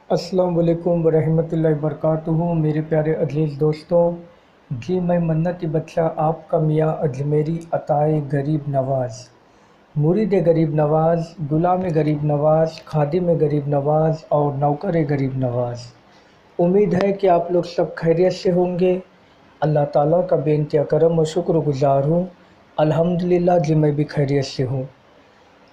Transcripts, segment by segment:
अस्सलाम वालेकुम वरहमतुल्लाहि वबरकातुहू। मेरे प्यारे अजीज़ दोस्तों, जी मैं मन्नती बच्चा आपका मियाँ अजमेरी अताए गरीब नवाज़, मुरीद गरीब नवाज़, गुलाम गरीब नवाज़, खादिम गरीब नवाज़ और नौकर गरीब नवाज़। उम्मीद है कि आप लोग सब खैरियत से होंगे। अल्लाह ताला का बेइंतहा करम और शुक्रगुज़ार हूँ। अल्हम्दुलिल्लाह जी मैं भी खैरियत से हूँ।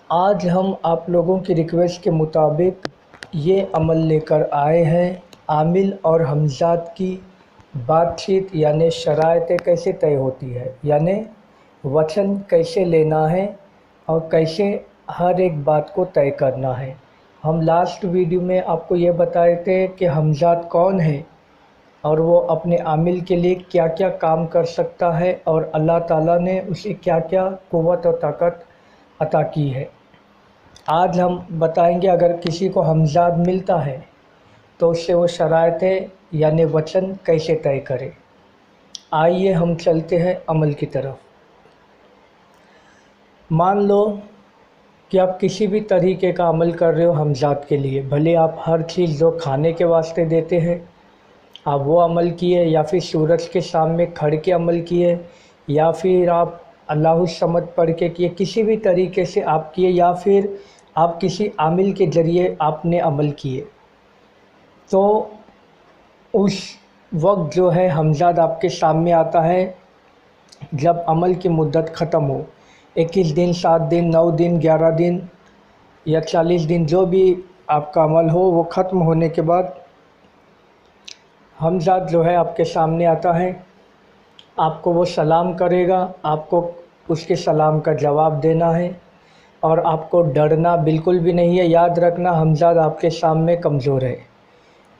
आज हम आप लोगों की रिक्वेस्ट के मुताबिक ये अमल लेकर आए हैं, आमिल और हमज़ाद की बातचीत यानी शराइतें कैसे तय होती है, यानी वचन कैसे लेना है और कैसे हर एक बात को तय करना है। हम लास्ट वीडियो में आपको ये बताए थे कि हमज़ाद कौन है और वो अपने आमिल के लिए क्या क्या काम कर सकता है और अल्लाह ताला ने उसे क्या क्या क़ुव्वत और ताकत अता की है। आज हम बताएंगे अगर किसी को हमज़ाद मिलता है तो उससे वो शराइतें यानी वचन कैसे तय करे। आइए हम चलते हैं अमल की तरफ। मान लो कि आप किसी भी तरीके का अमल कर रहे हो हमज़ाद के लिए, भले आप हर चीज़ जो खाने के वास्ते देते हैं आप वो अमल किए, या फिर सूरज के सामने खड़ के अमल किए, या फिर आप अल्लाहु समद पढ़ के किए, किसी भी तरीके से आप किए, या फिर आप किसी आमिल के ज़रिए आपने अमल किए, तो उस वक्त जो है हमज़ाद आपके सामने आता है जब अमल की मुद्दत ख़त्म हो। 21 दिन, 7 दिन, 9 दिन, 11 दिन या 40 दिन, जो भी आपका अमल हो, वो ख़त्म होने के बाद हमज़ाद जो है आपके सामने आता है। आपको वो सलाम करेगा, आपको उसके सलाम का जवाब देना है और आपको डरना बिल्कुल भी नहीं है। याद रखना हमज़ाद आपके सामने कमज़ोर है,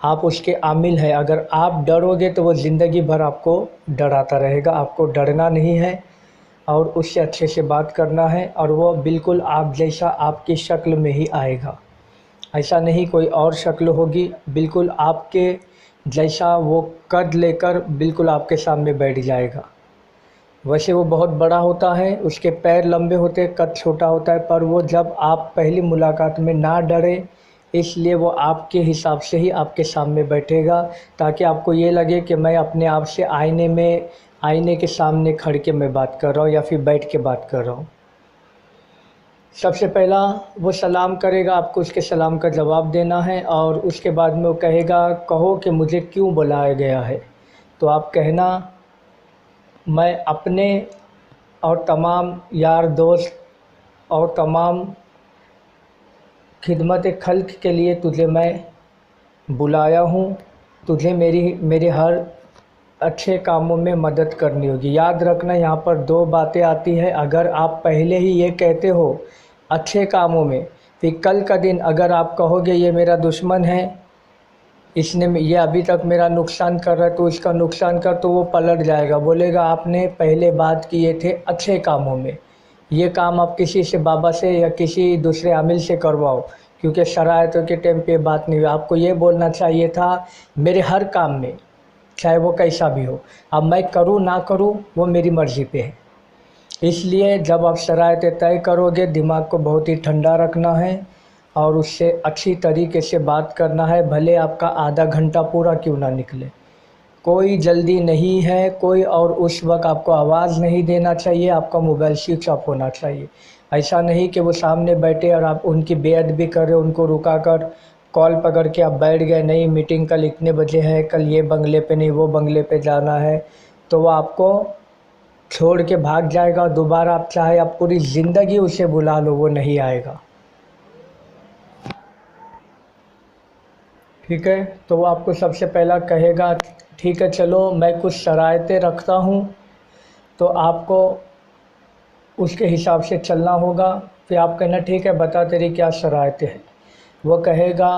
आप उसके आमिल हैं। अगर आप डरोगे तो वो ज़िंदगी भर आपको डराता रहेगा। आपको डरना नहीं है और उससे अच्छे से बात करना है, और वो बिल्कुल आप जैसा आपकी शक्ल में ही आएगा। ऐसा नहीं कोई और शक्ल होगी, बिल्कुल आपके जैसा वो कद लेकर बिल्कुल आपके सामने बैठ जाएगा। वैसे वो बहुत बड़ा होता है, उसके पैर लंबे होते हैं, कद छोटा होता है, पर वो जब आप पहली मुलाकात में ना डरे इसलिए वो आपके हिसाब से ही आपके सामने बैठेगा, ताकि आपको ये लगे कि मैं अपने आप से आईने के सामने खड़ के मैं बात कर रहा हूँ या फिर बैठ के बात कर रहा हूँ। सबसे पहला वो सलाम करेगा, आपको उसके सलाम का जवाब देना है, और उसके बाद में वो कहेगा कहो कि मुझे क्यों बुलाया गया है। तो आप कहना मैं अपने और तमाम यार दोस्त और तमाम खिदमत खल्क के लिए तुझे मैं बुलाया हूँ, तुझे मेरे हर अच्छे कामों में मदद करनी होगी। याद रखना यहाँ पर दो बातें आती है। अगर आप पहले ही ये कहते हो अच्छे कामों में, फिर कल का दिन अगर आप कहोगे ये मेरा दुश्मन है, इसने ये अभी तक मेरा नुकसान कर रहा है तो इसका नुकसान कर, तो वो पलट जाएगा, बोलेगा आपने पहले बात किए थे अच्छे कामों में, ये काम आप किसी से बाबा से या किसी दूसरे आमिल से करवाओ, क्योंकि शरायतों के टाइम पे बात नहीं हुई। आपको ये बोलना चाहिए था मेरे हर काम में, चाहे वो कैसा भी हो, अब मैं करूँ ना करूँ वो मेरी मर्ज़ी पे है। इसलिए जब आप शरायतें तय करोगे दिमाग को बहुत ही ठंडा रखना है और उससे अच्छी तरीके से बात करना है, भले आपका आधा घंटा पूरा क्यों ना निकले। कोई जल्दी नहीं है कोई, और उस वक्त आपको आवाज़ नहीं देना चाहिए, आपका मोबाइल स्विच ऑफ होना चाहिए। ऐसा नहीं कि वो सामने बैठे और आप उनकी बेअदबी कर रहे हो, उनको रुका कर कॉल पकड़ के आप बैठ गए, नहीं मीटिंग कल इतने बजे है, कल ये बंगले पे नहीं वो बंगले पे जाना है, तो वो आपको छोड़ के भाग जाएगा। दोबारा आप चाहे आप पूरी ज़िंदगी उसे बुला लो वो नहीं आएगा। ठीक है, तो वो आपको सबसे पहला कहेगा ठीक है चलो मैं कुछ शराइतें रखता हूँ, तो आपको उसके हिसाब से चलना होगा। फिर आप कहना ठीक है बता तेरी क्या शराइतें हैं। वो कहेगा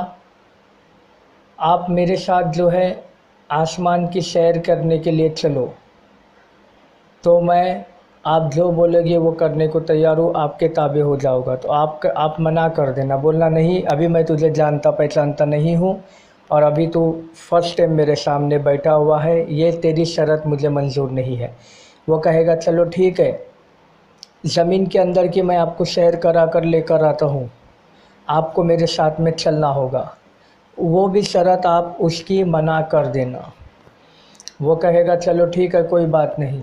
आप मेरे साथ जो है आसमान की सैर करने के लिए चलो, तो मैं आप जो बोलोगे वो करने को तैयार हूँ, आपके ताबे हो जाऊँगा। तो आप मना कर देना, बोलना नहीं अभी मैं तुझे जानता पहचानता नहीं हूँ और अभी तू फर्स्ट टाइम मेरे सामने बैठा हुआ है, ये तेरी शर्त मुझे मंजूर नहीं है। वो कहेगा चलो ठीक है, ज़मीन के अंदर की मैं आपको सैर करा कर लेकर आता हूँ, आपको मेरे साथ में चलना होगा। वो भी शर्त आप उसकी मना कर देना। वो कहेगा चलो ठीक है कोई बात नहीं,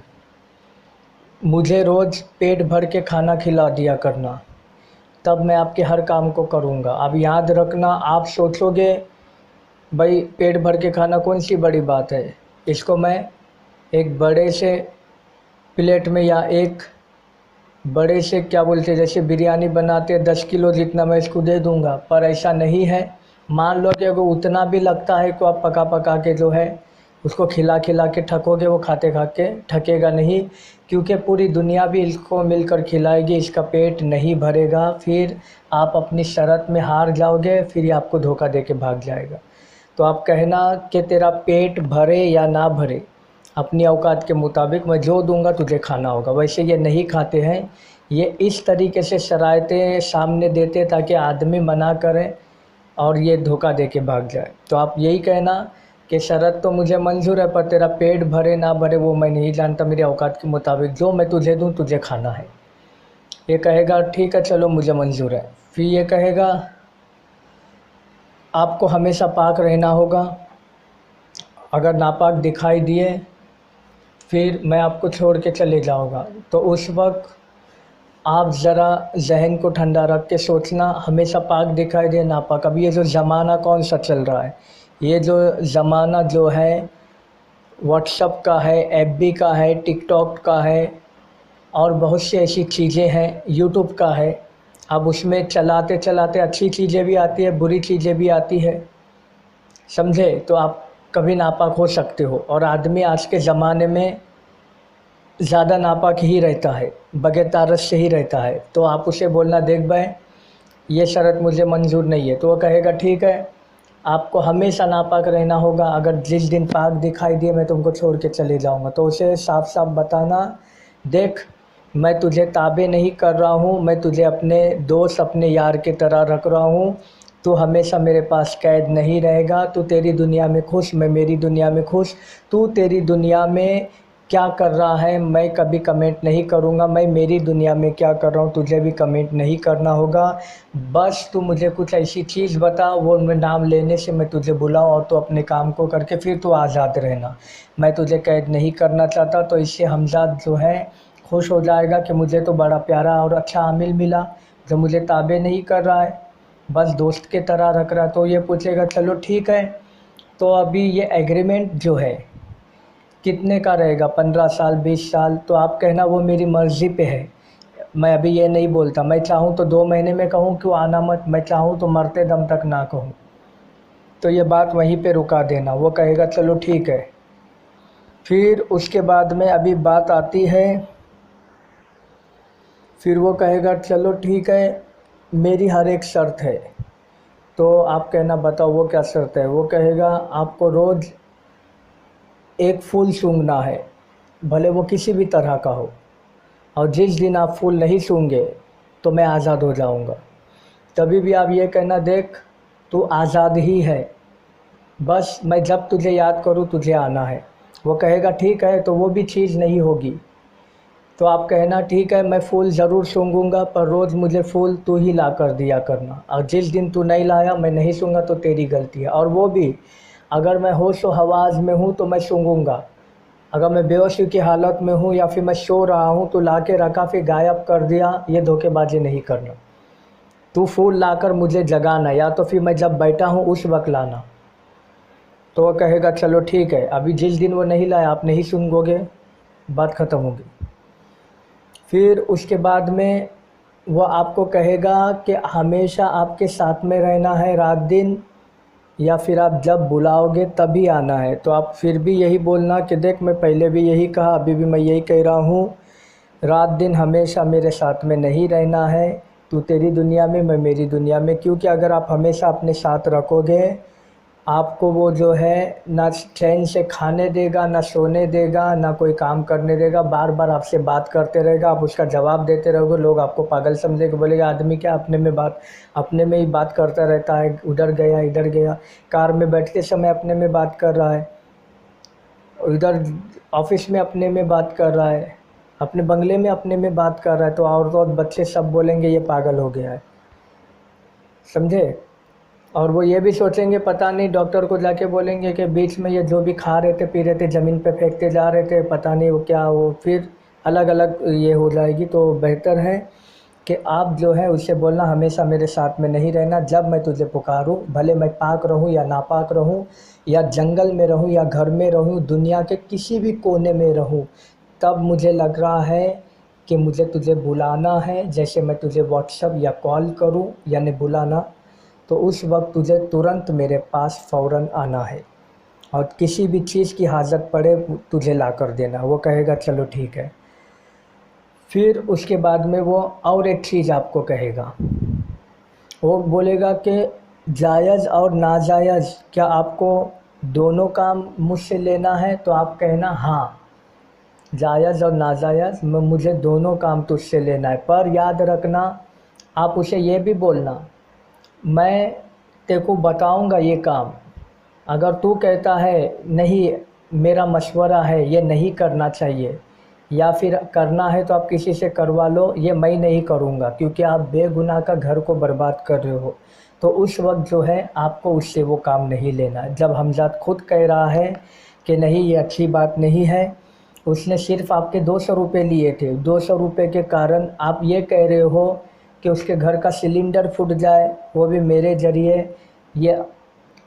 मुझे रोज़ पेट भर के खाना खिला दिया करना, तब मैं आपके हर काम को करूँगा। अब याद रखना, आप सोचोगे भाई पेट भर के खाना कौन सी बड़ी बात है, इसको मैं एक बड़े से प्लेट में या एक बड़े से क्या बोलते हैं, जैसे बिरयानी बनाते हैं 10 किलो जितना, मैं इसको दे दूंगा। पर ऐसा नहीं है। मान लो कि अगर उतना भी लगता है तो आप पका पका के जो है उसको खिला खिला के थकोगे, वो खाते खा के थकेगा नहीं, क्योंकि पूरी दुनिया भी इसको मिलकर खिलाएगी, इसका पेट नहीं भरेगा। फिर आप अपनी शर्त में हार जाओगे, फिर ये आपको धोखा दे के भाग जाएगा। तो आप कहना कि तेरा पेट भरे या ना भरे, अपनी औकात के मुताबिक मैं जो दूंगा तुझे खाना होगा। वैसे ये नहीं खाते हैं, ये इस तरीके से शराइतें सामने देते ताकि आदमी मना करे और ये धोखा दे के भाग जाए। तो आप यही कहना कि शर्त तो मुझे मंजूर है, पर तेरा पेट भरे ना भरे वो मैं नहीं जानता, मेरी औकात के मुताबिक जो मैं तुझे दूं तुझे खाना है। ये कहेगा ठीक है चलो मुझे मंजूर है। फिर ये कहेगा आपको हमेशा पाक रहना होगा, अगर नापाक दिखाई दिए फिर मैं आपको छोड़ के चले जाऊंगा। तो उस वक्त आप ज़रा जहन को ठंडा रख के सोचना, हमेशा पाक दिखाई दे नापाक। अब ये जो ज़माना कौन सा चल रहा है, ये जो ज़माना जो है व्हाट्सअप का है, एफबी का है, टिकटॉक का है और बहुत सी ऐसी चीज़ें हैं, यूट्यूब का है। अब उसमें चलाते चलाते अच्छी चीज़ें भी आती है, बुरी चीज़ें भी आती है, समझे। तो आप कभी नापाक हो सकते हो, और आदमी आज के ज़माने में ज़्यादा नापाक ही रहता है, बगैर तारस से ही रहता है। तो आप उसे बोलना देख भाई ये शर्त मुझे मंजूर नहीं है। तो वो कहेगा ठीक है आपको हमेशा नापाक रहना होगा, अगर जिस दिन पाक दिखाई दिए मैं तुमको छोड़ के चले जाऊंगा। तो उसे साफ साफ बताना, देख मैं तुझे ताबे नहीं कर रहा हूँ, मैं तुझे अपने दोस्त अपने यार की तरह रख रहा हूँ, तू हमेशा मेरे पास कैद नहीं रहेगा, तू तेरी दुनिया में खुश, मैं मेरी दुनिया में खुश। तू तेरी दुनिया में क्या कर रहा है मैं कभी कमेंट नहीं करूँगा, मैं मेरी दुनिया में क्या कर रहा हूँ तुझे भी कमेंट नहीं करना होगा। बस तू मुझे कुछ ऐसी चीज़ बता, वो मैं नाम लेने से मैं तुझे बुलाऊँ और तू अपने काम को करके फिर तू आज़ाद रहना। मैं तुझे कैद नहीं करना चाहता। तो इससे हमज़ाद जो है खुश हो जाएगा कि मुझे तो बड़ा प्यारा और अच्छा आमिल मिला जो मुझे ताबे नहीं कर रहा है, बस दोस्त के तरह रख रहा है। तो ये पूछेगा चलो ठीक है, तो अभी ये एग्रीमेंट जो है कितने का रहेगा, 15 साल 20 साल। तो आप कहना वो मेरी मर्ज़ी पे है, मैं अभी ये नहीं बोलता, मैं चाहूँ तो 2 महीने में कहूँ क्यों आना मत, मैं चाहूँ तो मरते दम तक ना कहूँ। तो ये बात वहीं पे रुका देना। वो कहेगा चलो ठीक है। फिर उसके बाद में अभी बात आती है, फिर वो कहेगा चलो ठीक है मेरी हर एक शर्त है। तो आप कहना बताओ वो क्या शर्त है। वो कहेगा आपको रोज़ एक फूल सूंघना है, भले वो किसी भी तरह का हो, और जिस दिन आप फूल नहीं सूंघे तो मैं आज़ाद हो जाऊंगा। तभी भी आप ये कहना देख तू आज़ाद ही है, बस मैं जब तुझे याद करूँ तुझे आना है। वो कहेगा ठीक है, तो वो भी चीज़ नहीं होगी। तो आप कहना ठीक है मैं फूल ज़रूर सूंघूंगा, पर रोज़ मुझे फूल तू ही ला कर दिया करना, और जिस दिन तू नहीं लाया मैं नहीं सूंघा तो तेरी गलती है। और वो भी अगर मैं होश व हवास में हूँ तो मैं सूंघूंगा, अगर मैं बेहोशी की हालत में हूँ या फिर मैं सो रहा हूँ तो ला के रखा फिर गायब कर दिया, ये धोखेबाजी नहीं करना। तू फूल लाकर मुझे जगाना, या तो फिर मैं जब बैठा हूँ उस वक्त लाना। तो वो कहेगा चलो ठीक है, अभी जिस दिन वो नहीं लाया आप नहीं सूंघोगे, बात ख़त्म होगी। फिर उसके बाद में वो आपको कहेगा कि हमेशा आपके साथ में रहना है रात दिन, या फिर आप जब बुलाओगे तभी आना है। तो आप फिर भी यही बोलना कि देख मैं पहले भी यही कहा अभी भी मैं यही कह रहा हूँ, रात दिन हमेशा मेरे साथ में नहीं रहना है, तू तेरी दुनिया में मैं मेरी दुनिया में। क्योंकि अगर आप हमेशा अपने साथ रखोगे, आपको वो जो है ना चैन से खाने देगा, ना सोने देगा, ना कोई काम करने देगा, बार बार आपसे बात करते रहेगा, आप उसका जवाब देते रहोगे, लोग आपको पागल समझेंगे, बोलेगा आदमी क्या अपने में ही बात करता रहता है, उधर गया इधर गया, कार में बैठते समय अपने में बात कर रहा है, इधर ऑफिस में अपने में बात कर रहा है, अपने बंगले में अपने में बात कर रहा है। तो और बच्चे सब बोलेंगे ये पागल हो गया है, समझे। اور وہ یہ بھی سوچیں گے پتہ نہیں، ڈاکٹر کو جا کے بولیں گے کہ بیچ میں یہ جو بھی کھا رہے تھے پی رہے تھے زمین پہ پھینکتے جا رہے تھے، پتہ نہیں وہ کیا، وہ پھر الگ الگ یہ ہو جائے گی۔ تو بہتر ہے کہ آپ جو ہے اسے بولنا ہمیشہ میرے ساتھ میں نہیں رہنا، جب میں تجھے پکاروں، بھلے میں پاک رہوں یا ناپاک رہوں، یا جنگل میں رہوں یا گھر میں رہوں، دنیا کے کسی بھی کونے میں رہوں، تب مجھے لگ رہا ہے کہ مجھے تجھے بلانا ہے، جیسے میں تجھے واٹس ایپ یا کال کروں یعنی بلانا، تو اس وقت تجھے ترنت میرے پاس فوراً آنا ہے، اور کسی بھی چیز کی حاجت پڑے تجھے لا کر دینا۔ وہ کہے گا چلو ٹھیک ہے۔ پھر اس کے بعد میں وہ اور ایک چیز آپ کو کہے گا، وہ بولے گا کہ جائز اور ناجائز کیا آپ کو دونوں کام مجھ سے لینا ہے؟ تو آپ کہنا ہاں، جائز اور ناجائز مجھے دونوں کام تجھ سے لینا ہے، پر یاد رکھنا آپ اسے یہ بھی بولنا میں تیرے کو بتاؤں گا یہ کام، اگر تو کہتا ہے نہیں میرا مشورہ ہے یہ نہیں کرنا چاہیے، یا پھر کرنا ہے تو آپ کسی سے کروا لو، یہ میں نہیں کروں گا، کیونکہ آپ بے گناہ کا گھر کو برباد کر رہے ہو، تو اس وقت جو ہے آپ کو اس سے وہ کام نہیں لینا۔ جب حمزاد خود کہہ رہا ہے کہ نہیں یہ اچھی بات نہیں ہے، اس نے صرف آپ کے 200 روپے لیے تھے، 200 روپے کے کارن آپ یہ کہہ رہے ہو کہ اس کے گھر کا سلنڈر پھٹ جائے وہ بھی میرے ذریعے، یہ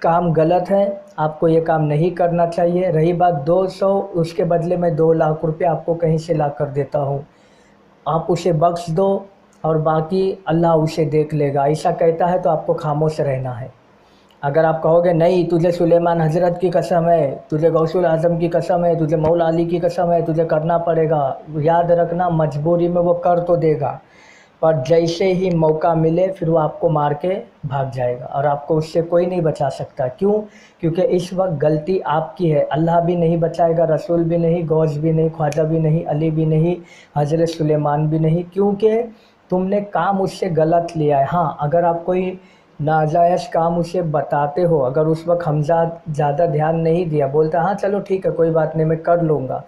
کام غلط ہے، آپ کو یہ کام نہیں کرنا چاہیے۔ رہی بات 200، اس کے بدلے میں 2 لاکھ روپے آپ کو کہیں سے لا کر دیتا ہوں، آپ اسے بخش دو اور باقی اللہ اسے دیکھ لے گا، ایسا کہتا ہے تو آپ کو خاموش رہنا ہے۔ اگر آپ کہو گے نہیں تجھے سلیمان حضرت کی قسم ہے، تجھے غوث الاعظم کی قسم ہے، تجھے مولا علی کی قسم ہے، تجھے کرنا پڑے گا، یاد رکھنا مجبوری میں وہ کر تو دے گا، پر جیسے ہی موقع ملے پھر وہ آپ کو مار کے بھاگ جائے گا، اور آپ کو اس سے کوئی نہیں بچا سکتا۔ کیوں؟ کیونکہ اس وقت غلطی آپ کی ہے، اللہ بھی نہیں بچائے گا، رسول بھی نہیں، غوث بھی نہیں، خواجہ بھی نہیں، علی بھی نہیں، حضرت سلیمان بھی نہیں، کیونکہ تم نے کام اس سے غلط لیا ہے۔ ہاں اگر آپ کوئی ناجائز کام اسے بتاتے ہو، اگر اس وقت حمزہ زیادہ دھیان نہیں دیا، بولتا ہاں چلو ٹھیک ہے کوئی بات نہیں میں کر لوں گا،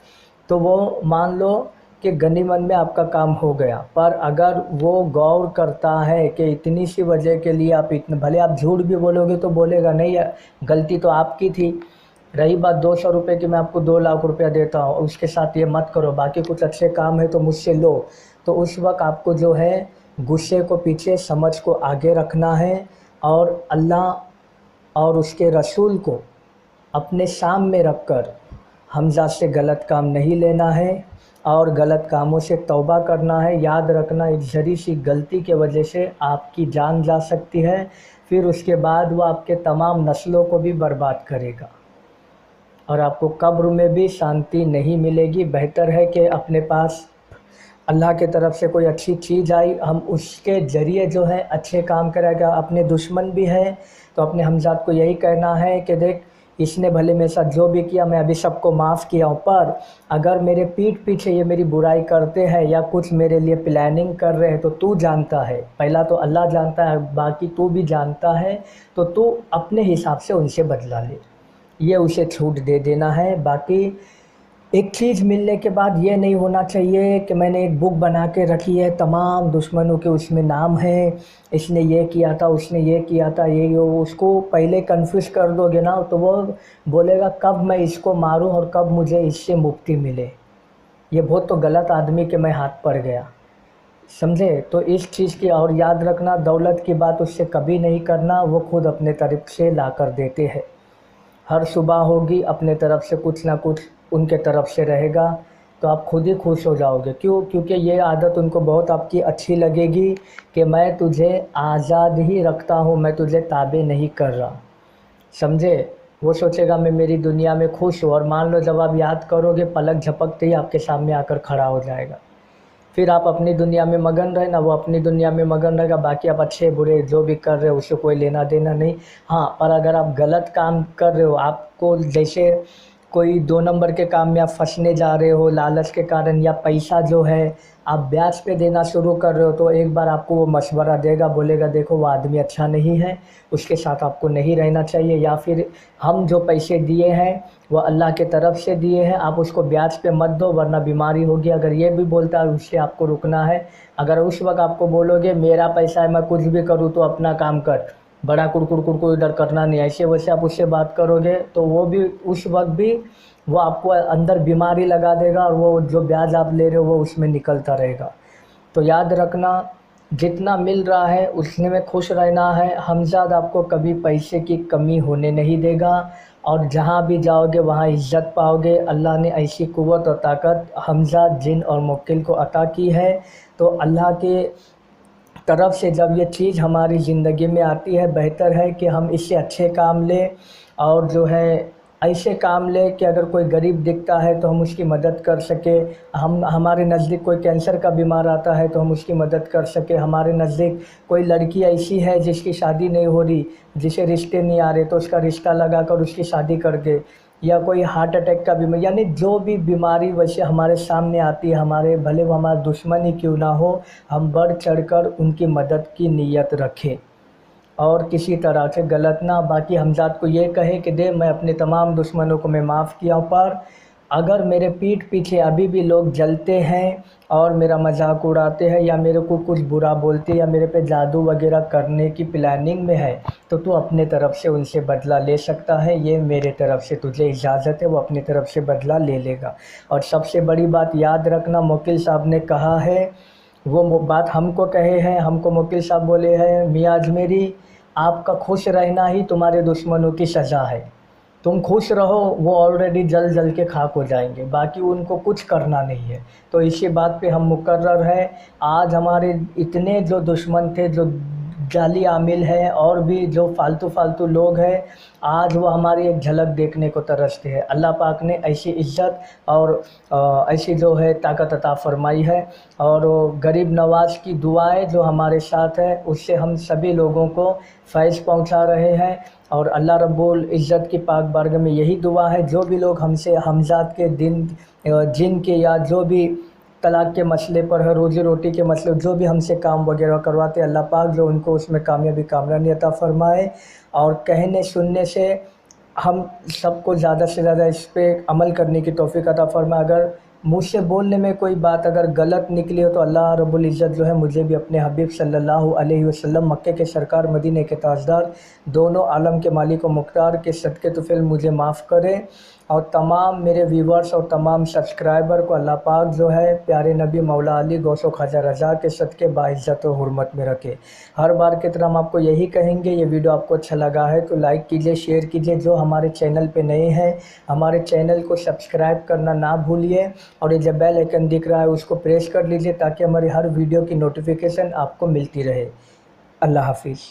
تو وہ مان لو کہ غنیمت میں آپ کا کام ہو گیا۔ پر اگر وہ غور کرتا ہے کہ اتنی سی وجہ کے لیے آپ بھلے آپ جھوٹ بھی بولو گے تو بولے گا نہیں غلطی تو آپ کی تھی، رہی بات 200 روپے کی میں آپ کو 2 لاکھ روپیہ دیتا ہوں، اس کے ساتھ یہ مت کرو، باقی کچھ اچھے کام ہے تو مجھ سے لو، تو اس وقت آپ کو جو ہے غصے کو پیچھے سمجھ کو آگے رکھنا ہے، اور اللہ اور اس کے رسول کو اپنے سامنے رکھ کر حمزہ سے غلط کام نہیں لینا ہے، اور غلط کاموں سے توبہ کرنا ہے۔ یاد رکھنا ایک ذری سی غلطی کے وجہ سے آپ کی جان جا سکتی ہے، پھر اس کے بعد وہ آپ کے تمام نسلوں کو بھی برباد کرے گا، اور آپ کو قبر میں بھی شانتی نہیں ملے گی۔ بہتر ہے کہ اپنے پاس اللہ کے طرف سے کوئی اچھی چیز آئی، ہم اس کے ذریعے جو ہے اچھے کام کرے گا۔ اپنے دشمن بھی ہے تو اپنے حمزاد کو یہی کہنا ہے کہ دیکھ اس نے بھلے میرے ساتھ جو بھی کیا میں ابھی سب کو معاف کیا ہوں، پر اگر میرے پیٹھ پیچھے یہ میری برائی کرتے ہیں یا کچھ میرے لیے پلاننگ کر رہے ہیں تو جانتا ہے، پہلا تو اللہ جانتا ہے، باقی تو بھی جانتا ہے، تو اپنے حساب سے ان سے بدلہ لے، یہ اسے چھوٹ دے دینا ہے۔ باقی ایک چیز ملنے کے بعد یہ نہیں ہونا چاہیے کہ میں نے ایک بک بنا کے رکھی ہے تمام دشمنوں کے اس میں نام ہے، اس نے یہ کیا تھا، اس نے یہ کیا تھا، یہ اس کو پہلے کنفیوز کر دو گے نا تو وہ بولے گا کب میں اس کو ماروں اور کب مجھے اس سے مکتی ملے، یہ بہت تو غلط آدمی کے میں ہاتھ پڑ گیا، سمجھے؟ تو اس چیز کی اور یاد رکھنا دولت کی بات اس سے کبھی نہیں کرنا، وہ خود اپنے طرف سے لا کر دیتے ہیں، ہر صبح ہوگی اپنے طرف سے کچھ نہ کچھ ان کے طرف سے رہے گا، تو آپ خود ہی خوش ہو جاؤ گے۔ کیوں؟ کیونکہ یہ عادت ان کو بہت آپ کی اچھی لگے گی کہ میں تجھے آزاد ہی رکھتا ہوں، میں تجھے تابع نہیں کر رہا، سمجھے؟ وہ سوچے گا میں میری دنیا میں خوش ہوں، اور مان لو جب آپ یاد کرو گے پلک جھپکتے ہی آپ کے سامنے آ کر کھڑا ہو جائے گا، پھر آپ اپنی دنیا میں مگن رہنا، وہ اپنی دنیا میں مگن رہے گا، باقی آپ اچھے برے جو بھی کر رہے ہو اس سے کوئی لینا دینا نہیں۔ ہاں پر اگر آپ غلط کام کر رہے ہو، آپ کو جیسے کوئی 2 نمبر کے کام میں آپ پھنسنے جا رہے ہو لالچ کے کارن، یا پیسہ جو ہے آپ بیاج پہ دینا شروع کر رہے ہو، تو ایک بار آپ کو وہ مشورہ دے گا، بولے گا دیکھو وہ آدمی اچھا نہیں ہے، اس کے ساتھ آپ کو نہیں رہنا چاہیے، یا پھر ہم جو پیسے دیے ہیں وہ اللہ کے طرف سے دیے ہیں، آپ اس کو بیاج پہ مت دو ورنہ بیماری ہوگی، اگر یہ بھی بولتا ہے اس سے آپ کو رکنا ہے۔ اگر اس وقت آپ کو بولو گے میرا پیسہ ہے میں کچھ بھی کروں تو اپنا کام کر، बड़ा कुड़ इधर करना नहीं, ऐसे वैसे आप उससे बात करोगे तो वो भी उस वक्त भी वो आपको अंदर बीमारी लगा देगा, और वो जो ब्याज आप ले रहे हो वो उसमें निकलता रहेगा। तो याद रखना, जितना मिल रहा है उसमें में खुश रहना है। हमज़ाद आपको कभी पैसे की कमी होने नहीं देगा, और जहाँ भी जाओगे वहाँ इज़्ज़त पाओगे। अल्लाह ने ऐसी क़ुव्वत और ताकत हमज़ाद, जिन और मुवक्किल को अता की है। तो अल्लाह के तरफ से जब ये चीज़ हमारी ज़िंदगी में आती है, बेहतर है कि हम इससे अच्छे काम लें, और जो है ऐसे काम लें कि अगर कोई गरीब दिखता है तो हम उसकी मदद कर सकें। हम हमारे नज़दीक कोई कैंसर का बीमार आता है तो हम उसकी मदद कर सकें। हमारे नज़दीक कोई लड़की ऐसी है जिसकी शादी नहीं हो रही, जिसे रिश्ते नहीं आ रहे, तो उसका रिश्ता लगाकर उसकी शादी कर दे। या कोई हार्ट अटैक का बीमारी, यानी जो भी बीमारी वैसे हमारे सामने आती है, हमारे भले वो हमारा दुश्मन ही क्यों ना हो, हम बढ़ चढ़कर उनकी मदद की नीयत रखें और किसी तरह से गलत ना। बाकी हमज़ाद को ये कहे कि दे, मैं अपने तमाम दुश्मनों को मैं माफ़ किया हूँ, पर अगर मेरे पीठ पीछे अभी भी लोग जलते हैं और मेरा मजाक उड़ाते हैं, या मेरे को कुछ बुरा बोलते हैं, या मेरे पे जादू वगैरह करने की प्लानिंग में है, तो तू अपने तरफ से उनसे बदला ले सकता है। ये मेरे तरफ से तुझे इजाज़त है, वो अपनी तरफ से बदला ले लेगा। और सबसे बड़ी बात याद रखना, मुवक्किल साहब ने कहा है, वो बात हमको कहे हैं, हमको मुवक्किल साहब बोले हैं, मियाँ अजमेरी, आपका खुश रहना ही तुम्हारे दुश्मनों की सज़ा है। तुम खुश रहो, वो ऑलरेडी जल जल के खाक हो जाएंगे, बाकी उनको कुछ करना नहीं है। तो इसी बात पे हम मुकर्रर हैं। आज हमारे इतने जो दुश्मन थे, जो जाली आमिल हैं, और भी जो फालतू लोग हैं, आज वो हमारी एक झलक देखने को तरसते हैं। अल्लाह पाक ने ऐसी इज़्ज़त और ऐसी जो है ताकत अता फरमाई है, और गरीब नवाज़ की दुआएं जो हमारे साथ है, उससे हम सभी लोगों को फैज़ पहुंचा रहे हैं। और अल्लाह रब्बुल इज़्ज़त की पाक बारगाह में यही दुआ है, जो भी लोग हमसे हमज़ाद के जिन के या जो भी तलाक के मसले पर है, रोज़ी रोटी के मसले, जो भी हमसे काम वगैरह करवाते, अल्लाह पाक जो उनको उसमें कामयाबी कामरानी अता फ़रमाए। और कहने सुनने से हम सबको ज़्यादा से ज़्यादा इस पे अमल करने की तौफ़ीक अता फ़रमाए। अगर मुझसे बोलने में कोई बात अगर गलत निकली हो तो अल्लाह रब्बुल इज़्ज़त जो है मुझे भी अपने हबीब सल्लल्लाहु अलैहि वसल्लम, मक्के के सरकार, मदीने के ताजदार, दोनों आलम के मालिक व मुख्तार के सदक़े तुफ़ैल मुझे माफ़ करे। और तमाम मेरे व्यूवर्स और तमाम सब्सक्राइबर को अल्लाह पाक जो है प्यारे नबी मौला अली गौसो ख्वाजा रज़ा के सदक़े बाइज़्ज़त और हुर्मत में रखे। हर बार की तरह हम आपको यही कहेंगे, ये वीडियो आपको अच्छा लगा है तो लाइक कीजिए, शेयर कीजिए। जो हमारे चैनल पे नए हैं, हमारे चैनल को सब्सक्राइब करना ना भूलिए, और ये जो बेल आइकन दिख रहा है उसको प्रेस कर लीजिए, ताकि हमारी हर वीडियो की नोटिफिकेशन आपको मिलती रहे। अल्लाह हाफिज़।